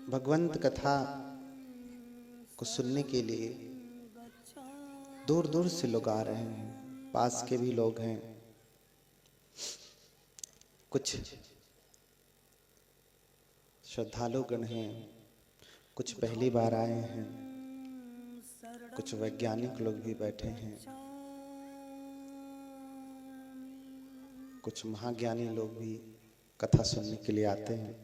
भगवंत कथा को सुनने के लिए दूर दूर से लोग आ रहे हैं, पास के भी लोग हैं, कुछ श्रद्धालुगण हैं, कुछ पहली बार आए हैं, कुछ वैज्ञानिक लोग भी बैठे हैं, कुछ महाज्ञानी लोग भी कथा सुनने के लिए आते हैं।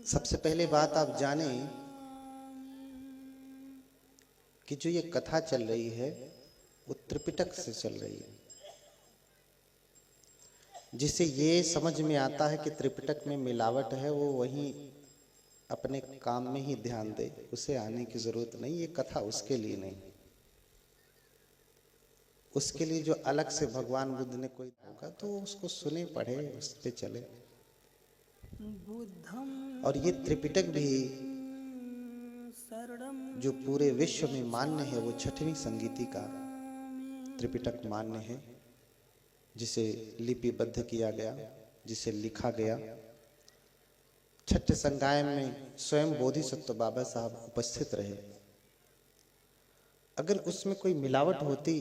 सबसे पहले बात आप जानें कि जो ये कथा चल रही है वो त्रिपिटक से चल रही है, जिसे ये समझ में आता है कि त्रिपिटक में मिलावट है वो वहीं अपने काम में ही ध्यान दे, उसे आने की जरूरत नहीं। ये कथा उसके लिए नहीं, उसके लिए जो अलग से भगवान बुद्ध ने कोई होगा तो उसको सुने, पढ़े, उस पे चले। और ये त्रिपिटक भी जो पूरे विश्व में मान्य है वो छठवीं संगीति का त्रिपिटक मान्य है, जिसे लिपिबद्ध किया गया, जिसे लिखा गया। छठ संकाय में स्वयं बोधिसत्व बाबा साहब उपस्थित रहे। अगर उसमें कोई मिलावट होती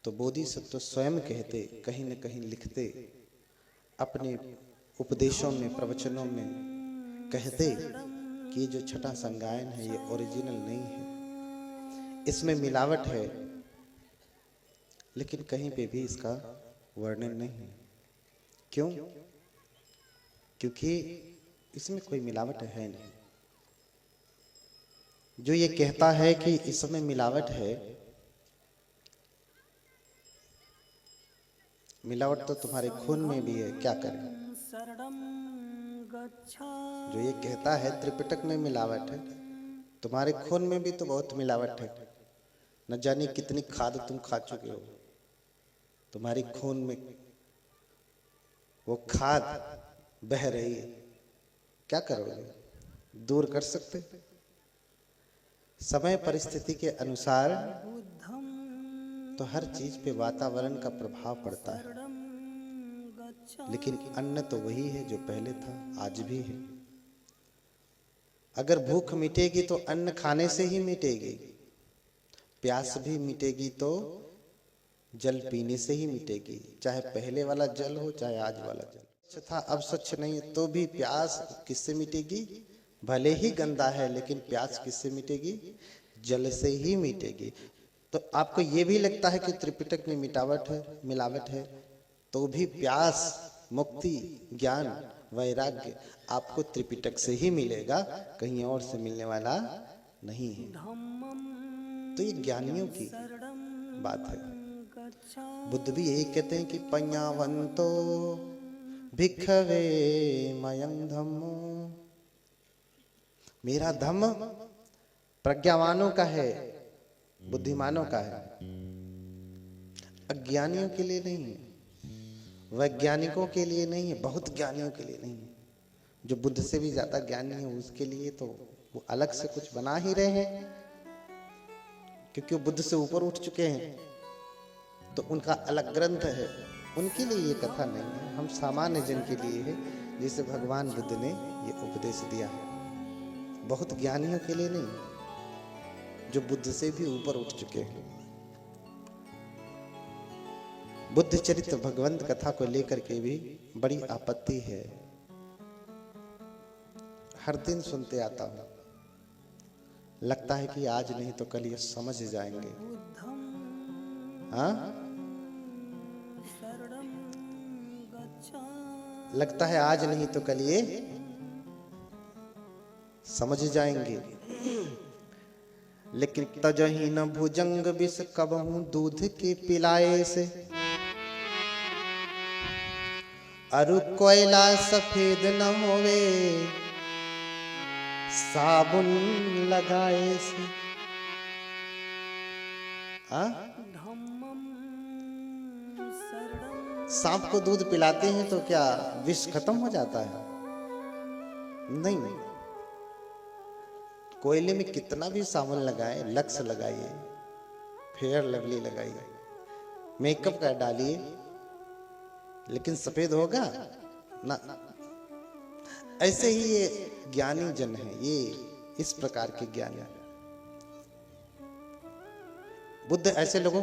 तो बोधिसत्व स्वयं कहते, कहीं न कहीं लिखते, अपने उपदेशों में, प्रवचनों में कहते कि ये जो छठा संगायन है ये ओरिजिनल नहीं है, इसमें मिलावट है। लेकिन कहीं पे भी इसका वर्णन नहीं है। क्यों? क्योंकि इसमें कोई मिलावट है नहीं। जो ये कहता है कि इसमें मिलावट है, मिलावट तो तुम्हारे खून में भी है, क्या करें। जो ये कहता है त्रिपिटक में मिलावट है, तुम्हारे खून में भी तो बहुत मिलावट है। न जाने कितनी खाद तुम खा चुके हो, तुम्हारी खून में वो खाद बह रही है, क्या करोगे? दूर कर सकते? समय परिस्थिति के अनुसार तो हर चीज पे वातावरण का प्रभाव पड़ता है, लेकिन अन्न तो वही है जो पहले था, आज भी है। अगर भूख मिटेगी तो अन्न खाने से ही मिटेगी, प्यास भी मिटेगी तो जल पीने से ही मिटेगी। चाहे पहले वाला जल हो, चाहे आज वाला जल। स्वच्छ था अब स्वच्छ नहीं, तो भी प्यास किससे मिटेगी? भले ही गंदा है लेकिन प्यास किससे मिटेगी? जल से ही मिटेगी। तो आपको ये भी लगता है कि त्रिपिटक में मिलावट है, तो भी प्यास, मुक्ति, ज्ञान, वैराग्य आपको त्रिपिटक से ही मिलेगा, कहीं और से मिलने वाला नहीं है। तो ये ज्ञानियों की बात है। बुद्ध भी यही कहते हैं कि पඤ्ඤावन्तो भिक्खवे मयं धम्मो। मेरा धम्म प्रज्ञावानों का है, बुद्धिमानों का है, अज्ञानियों के लिए नहीं है, वैज्ञानिकों के लिए नहीं है, बहुत ज्ञानियों के लिए नहीं है। जो बुद्ध से भी ज्यादा ज्ञानी है उसके लिए तो वो अलग से कुछ बना ही रहे हैं, क्योंकि वो बुद्ध से ऊपर उठ चुके हैं, तो उनका अलग ग्रंथ है। उनके लिए ये कथा नहीं है, हम सामान्य जन के लिए है, जिसे भगवान बुद्ध ने ये उपदेश दिया है। बहुत ज्ञानियों के लिए नहीं, जो बुद्ध से भी ऊपर उठ चुके हैं। बुद्ध चरित्र भगवंत कथा को लेकर के भी बड़ी आपत्ति है। हर दिन सुनते आता हूं, लगता है कि आज नहीं तो कल ये समझ जाएंगे। हाँ, लगता है आज नहीं तो कल ये समझ जाएंगे। लेकिन तजही न भुजंग विष कबहू दूध के पिलाए से, अरु कोयला सफेद न होवे साबुन लगाए से। सांप को दूध पिलाते हैं तो क्या विष खत्म हो जाता है? नहीं। कोयले में कितना भी साबुन लगाए, लक्स लगाइए, फेयर लवली लगाइए, मेकअप का डालिए, लेकिन सफेद होगा ना। ऐसे ही ये ज्ञानी जन है, ये इस प्रकार के ज्ञानी। बुद्ध ऐसे लोगों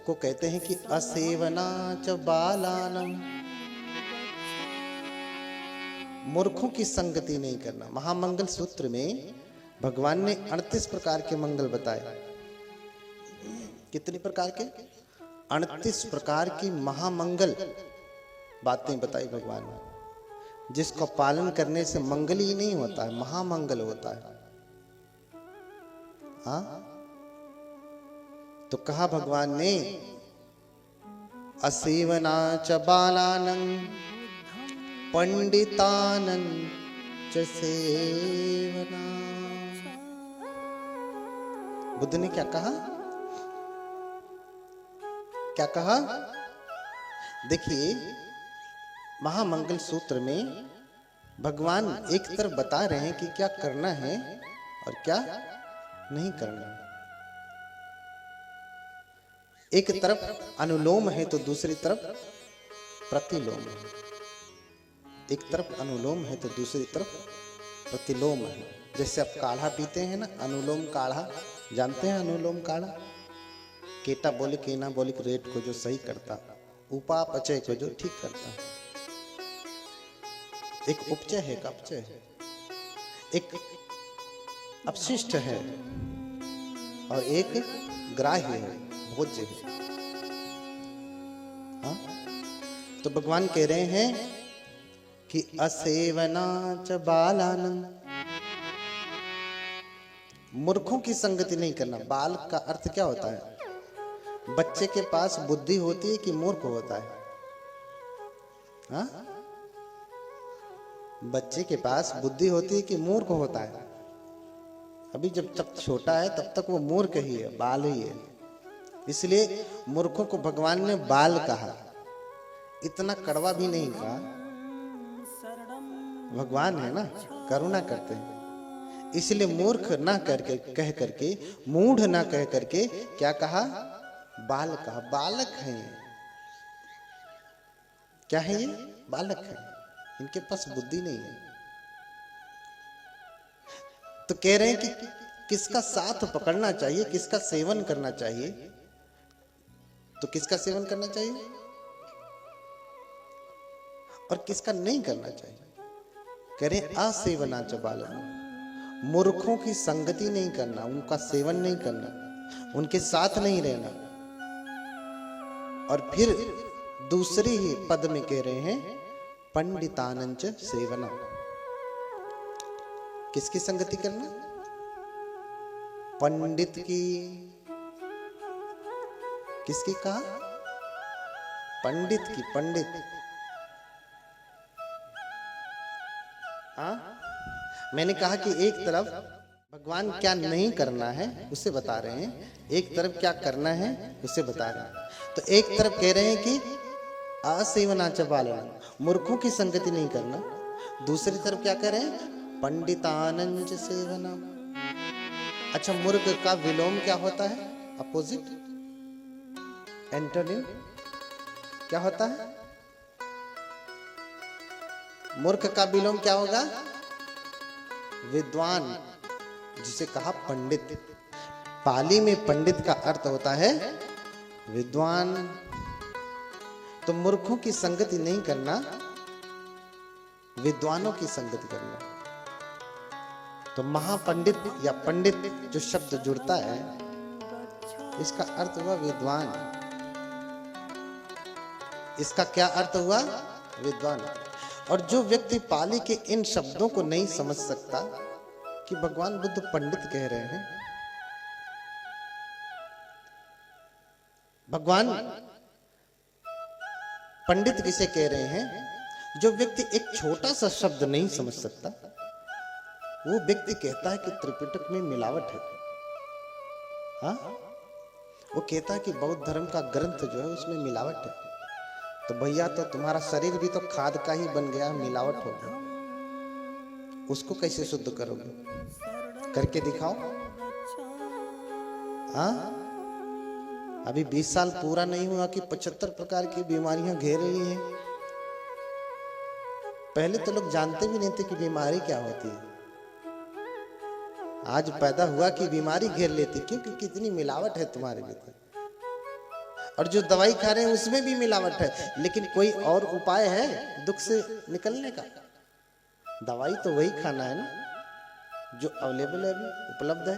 को कहते हैं कि असेवना च बालानम, मूर्खों की संगति नहीं करना। महामंगल सूत्र में भगवान ने 38 प्रकार के मंगल बताए। कितने प्रकार के? 38 प्रकार की महामंगल बातें बताई भगवान ने, जिसको पालन करने से मंगल ही नहीं होता है, महामंगल होता है। हाँ, तो कहा भगवान ने असेवना च बालानं पंडितानं च सेवना। बुद्ध ने क्या कहा? क्या कहा? देखिए, महामंगल सूत्र में भगवान एक तरफ बता रहे हैं कि क्या करना है और क्या नहीं करना है। एक तरफ अनुलोम है तो दूसरी तरफ प्रतिलोम है। एक तरफ अनुलोम है तो दूसरी तरफ प्रतिलोम है। जैसे आप काढ़ा पीते हैं ना, अनुलोम काढ़ा, जानते हैं अनुलोम काढ़ा? केटाबोलिक एनाबोलिक रेट को जो सही करता, उपापचय को जो ठीक करता। एक उपचय है, एक अपचय है, एक अपशिष्ट है और एक ग्राह्य है, भोज्य है। हाँ? तो भगवान कह रहे हैं कि असेवना च बालानं, मूर्खों की संगति नहीं करना। बाल का अर्थ क्या होता है? बच्चे के पास बुद्धि होती है कि मूर्ख होता है? हाँ? बच्चे के पास बुद्धि होती है कि मूर्ख होता है? अभी जब तक छोटा है तब तक वो मूर्ख ही है, बाल ही है। इसलिए मूर्खों को भगवान ने बाल कहा, इतना कड़वा भी नहीं कहा। भगवान है ना, करुणा करते हैं, इसलिए मूर्ख ना करके कह करके, मूढ़ ना कह करके क्या कहा? बाल कहा। बालक हैं, क्या है ये? बालक है, इनके पास बुद्धि नहीं है। तो कह रहे हैं कि किसका साथ पकड़ना चाहिए, किसका सेवन करना चाहिए। तो किसका सेवन करना चाहिए और किसका नहीं करना चाहिए? कह रहे असेवना च बालानं, मूर्खों की संगति नहीं करना, उनका सेवन नहीं करना, उनके साथ नहीं रहना। और फिर दूसरी ही पद में कह रहे हैं पंडितानं च सेवना। किसकी संगति करना? पंडित की। किसकी कहा? पंडित की। पंडित, हाँ, मैंने कहा कि एक तरफ भगवान क्या नहीं करना है उसे बता रहे हैं, एक तरफ क्या करना है उसे बता रहे हैं। तो एक तरफ कह रहे हैं कि असेवना च बालानं, मूर्खों की संगति नहीं करना। दूसरी तरफ क्या कह रहे हैं? पंडितानं च सेवना। अच्छा, मूर्ख का विलोम क्या होता है? अपोजिट, एंटोनिम क्या होता है? मूर्ख का विलोम क्या होगा? विद्वान, जिसे कहा पंडित। पाली में पंडित का अर्थ होता है विद्वान। तो मूर्खों की संगति नहीं करना, विद्वानों की संगति करना। तो महापंडित या पंडित जो शब्द जुड़ता है, इसका अर्थ हुआ विद्वान। इसका क्या अर्थ हुआ? विद्वान। और जो व्यक्ति पाली के इन शब्दों को नहीं समझ सकता कि भगवान बुद्ध पंडित कह रहे हैं, भगवान पंडित किसे कह रहे हैं? जो व्यक्ति एक छोटा सा शब्द नहीं समझ सकता, वो व्यक्ति कहता है कि त्रिपिटक में मिलावट है। हाँ, वो कहता है कि बौद्ध धर्म का ग्रंथ जो है उसमें मिलावट है। तो भैया, तो तुम्हारा शरीर भी तो खाद का ही बन गया, मिलावट हो गया, उसको कैसे शुद्ध करोगे? करके दिखाओ। हाँ, अभी 20 साल पूरा नहीं हुआ कि 75 प्रकार की बीमारियां घेर रही हैं। पहले तो लोग जानते भी नहीं थे कि बीमारी क्या होती है। आज पैदा हुआ कि बीमारी घेर लेती, क्योंकि कितनी मिलावट है तुम्हारे भीतर, और जो दवाई खा रहे हैं उसमें भी मिलावट है। लेकिन कोई और उपाय है दुख से निकलने का? दवाई तो वही खाना है ना जो अवेलेबल है, अभी उपलब्ध है।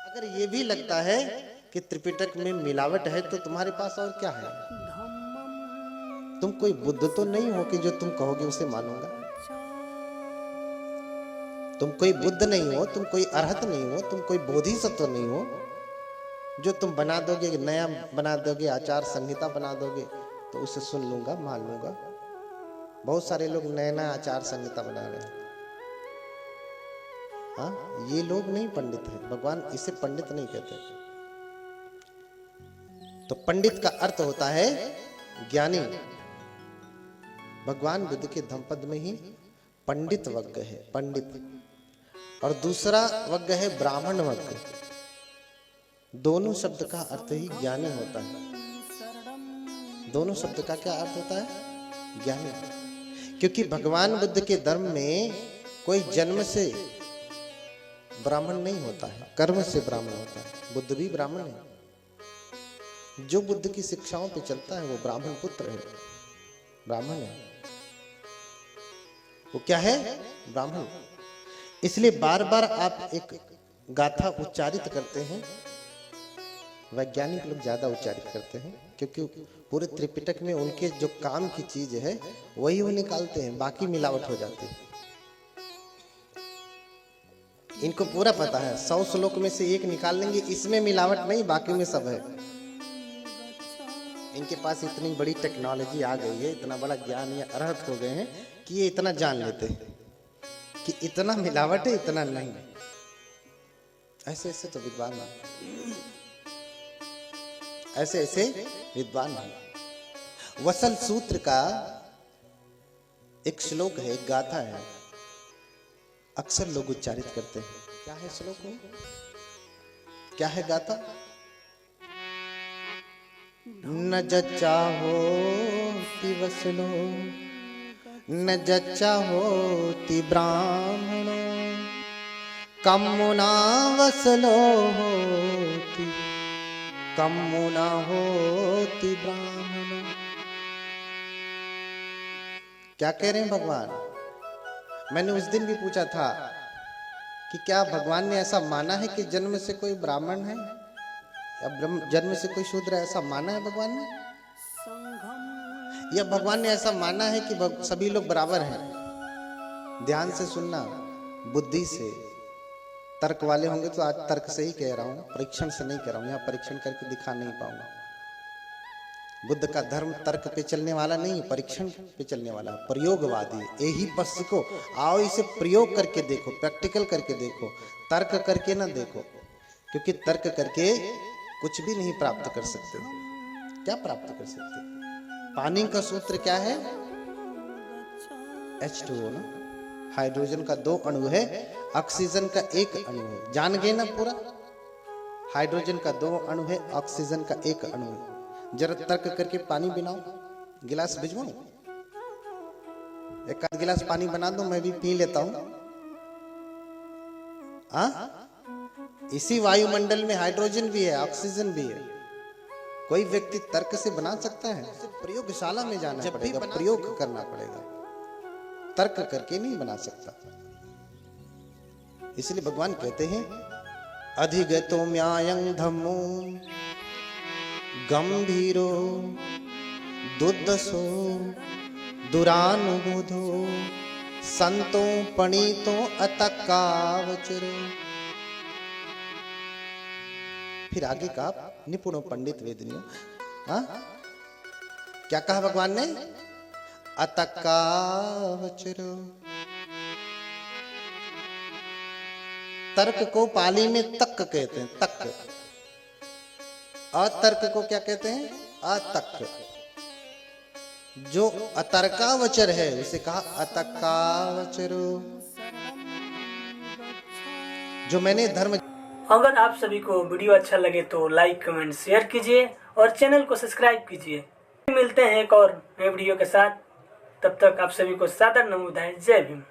अगर ये भी लगता है कि त्रिपिटक में मिलावट है तो तुम्हारे पास और क्या है? तुम कोई बुद्ध तो नहीं हो कि जो तुम कहोगे उसे मानूंगा। तुम कोई बुद्ध नहीं हो, तुम कोई अरहत नहीं हो, तुम कोई बोधिसत्व नहीं हो जो तुम बना दोगे, नया बना दोगे, आचार संहिता बना दोगे तो उसे सुन लूंगा, मान लूंगा। बहुत सारे लोग नया नया आचार संहिता बना रहे हैं। हाँ, ये लोग नहीं पंडित हैं। भगवान इसे पंडित नहीं कहते। तो पंडित का अर्थ होता है ज्ञानी। भगवान बुद्ध के धम्मपद में ही पंडित वग्ग है, पंडित, और दूसरा वग्ग है ब्राह्मण वग्ग। दोनों शब्द का अर्थ ही ज्ञानी होता है। दोनों शब्द का क्या अर्थ होता है? ज्ञानी। क्योंकि भगवान बुद्ध के धर्म में कोई जन्म से ब्राह्मण नहीं होता है, कर्म से ब्राह्मण होता है। बुद्ध भी ब्राह्मण है। जो बुद्ध की शिक्षाओं पे चलता है वो ब्राह्मण पुत्र है, ब्राह्मण है। वो क्या है? ब्राह्मण। इसलिए बार बार आप एक गाथा उच्चारित करते हैं, वैज्ञानिक लोग ज्यादा उच्चारित करते हैं, क्योंकि पूरे त्रिपिटक में उनके जो काम की चीज है वही वो निकालते हैं, बाकी मिलावट हो जाती है। इनको पूरा पता है, 100 श्लोक में से एक निकाल लेंगे, इसमें मिलावट नहीं, बाकी में सब है। इनके पास इतनी बड़ी टेक्नोलॉजी आ गई है, इतना बड़ा ज्ञान या अर्हत हो गए हैं कि ये इतना जान लेते हैं कि इतना मिलावट है, इतना नहीं। ऐसे ऐसे तो विद्वान नहीं, ऐसे ऐसे विद्वान नहीं। वसल सूत्र का एक श्लोक है, एक गाथा है, अक्सर लोग उच्चारित करते हैं। क्या है श्लोक में? क्या है गाथा? न जच्चा होति वसलो, न जच्चा होति ब्राह्मणो, कम्मुना वसलो होति, कम्मुना होति ब्राह्मणो। क्या कह रहे हैं भगवान? मैंने उस दिन भी पूछा था कि क्या भगवान ने ऐसा माना है कि जन्म से कोई ब्राह्मण है या जन्म से कोई शूद्र है? ऐसा माना है भगवान ने? या भगवान ने ऐसा माना है कि सभी लोग बराबर हैं? ध्यान से सुनना, बुद्धि से। तर्क वाले होंगे तो आज तर्क से ही कह रहा हूं, परीक्षण से नहीं कह रहा हूं। यहाँ परीक्षण करके दिखा नहीं पाऊंगा। बुद्ध का धर्म तर्क पे चलने वाला नहीं, परीक्षण पे चलने वाला, प्रयोगवादी। यही बस को आओ, इसे प्रयोग करके देखो, प्रैक्टिकल करके देखो, तर्क करके ना देखो, क्योंकि तर्क करके कुछ भी नहीं प्राप्त कर सकते। क्या प्राप्त कर सकते? पानी का सूत्र क्या है? H2O ना। हाइड्रोजन का 2 अणु है, ऑक्सीजन का 1 अणु है। जान गए ना पूरा? हाइड्रोजन का 2 अणु है, ऑक्सीजन का 1 अणु है। जरा तर्क करके पानी बनाओ। गिलास भिजवाऊं? एक आध गिलास पानी बना दो, मैं भी पी लेता हूं। इसी वायुमंडल में हाइड्रोजन भी है, ऑक्सीजन भी है। कोई व्यक्ति तर्क से बना सकता है? प्रयोगशाला में जाना पड़ेगा, प्रयोग करना पड़ेगा, तर्क करके नहीं बना सकता। इसलिए भगवान कहते हैं अधिगतो म्यायं धम्मो गंभीरो दुद्दसो दुरानुबोधो संतो पणितो अतकावचरो। फिर आगे का निपुणो पंडित वेदनियों। क्या कहा भगवान ने? अतकावचरो। तर्क को पाली में तक कहते हैं, तक। अतर्क को क्या कहते हैं? अतक। जो अतर्कावचर है उसे कहा अतकावचरो। जो मैंने धर्म। अगर आप सभी को वीडियो अच्छा लगे तो लाइक, कमेंट, शेयर कीजिए और चैनल को सब्सक्राइब कीजिए। मिलते हैं एक और नए वीडियो के साथ। तब तक आप सभी को सादर नमोदाय। जय भीम।